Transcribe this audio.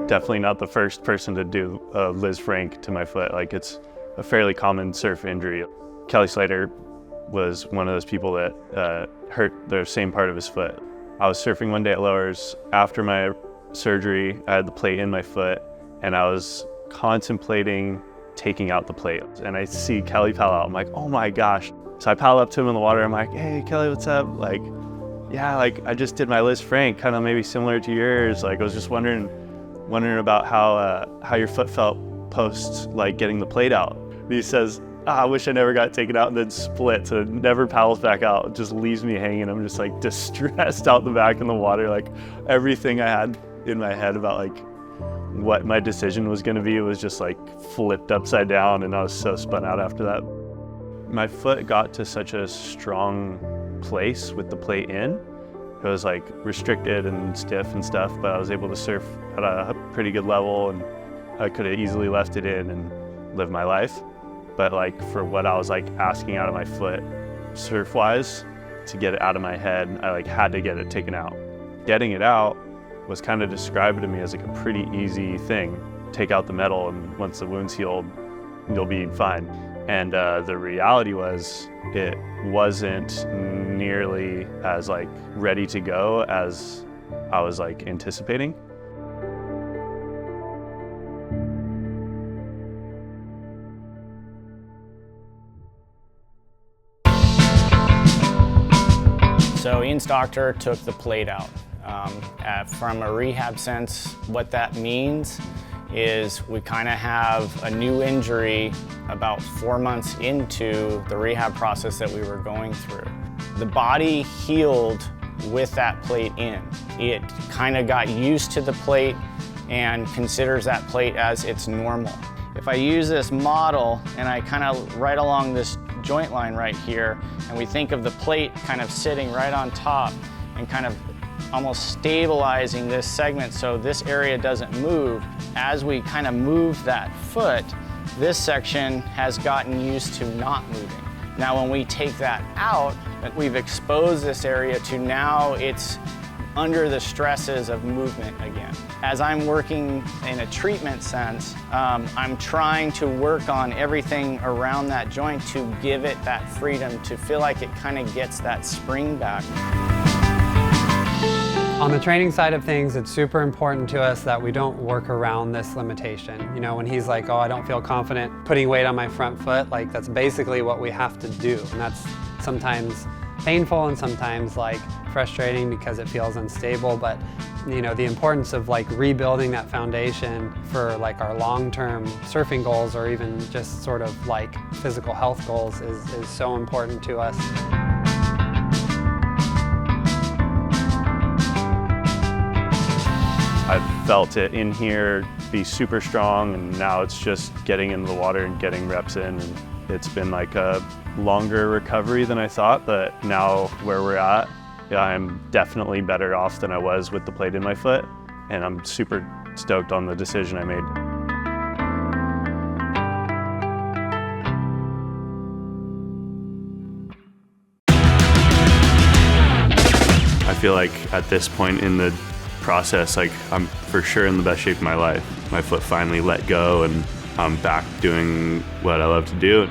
definitely not the first person to do a Lisfranc to my foot. Like, it's a fairly common surf injury. Kelly Slater was one of those people that hurt the same part of his foot. I was surfing one day at Lowers. After my surgery, I had the plate in my foot, and I was contemplating taking out the plate. And I see Kelly paddle out. I'm like, oh my gosh. So I paddle up to him in the water. I'm like, hey, Kelly, what's up? Like, yeah, like I just did my Lisfranc, kind of maybe similar to yours. Like, I was just wondering about how your foot felt post like getting the plate out. And he says, I wish I never got taken out, and then split, so it never paddles back out. It just leaves me hanging. I'm just like distressed out the back in the water. Like, everything I had in my head about like what my decision was gonna be was just like flipped upside down, and I was so spun out after that. My foot got to such a strong place with the plate in. It was like restricted and stiff and stuff, but I was able to surf at a pretty good level, and I could have easily left it in and lived my life. But like for what I was like asking out of my foot surf-wise, to get it out of my head, I like had to get it taken out. Getting it out was kind of described to me as like a pretty easy thing. Take out the metal, and once the wound's healed, you'll be fine. And the reality was it wasn't nearly as like ready to go as I was like anticipating. So Ian's doctor took the plate out. From a rehab sense, what that means is we kind of have a new injury about 4 months into the rehab process that we were going through. The body healed with that plate in. It kind of got used to the plate and considers that plate as its normal. If I use this model and I kind of right along this joint line right here, and we think of the plate kind of sitting right on top and kind of almost stabilizing this segment so this area doesn't move. As we kind of move that foot, this section has gotten used to not moving. Now when we take that out, we've exposed this area to now it's under the stresses of movement again. As I'm working in a treatment sense, I'm trying to work on everything around that joint to give it that freedom, to feel like it kind of gets that spring back. On the training side of things, it's super important to us that we don't work around this limitation. You know, when he's like, oh, I don't feel confident putting weight on my front foot, like that's basically what we have to do. And that's sometimes painful and sometimes like frustrating because it feels unstable. But you know, the importance of like rebuilding that foundation for like our long-term surfing goals or even just sort of like physical health goals is so important to us. I've felt it in here be super strong, and now it's just getting into the water and getting reps in. And it's been like a longer recovery than I thought, but now where we're at, yeah, I'm definitely better off than I was with the plate in my foot, and I'm super stoked on the decision I made. I feel like at this point in the process, like I'm for sure in the best shape of my life. My foot finally let go, and I'm back doing what I love to do.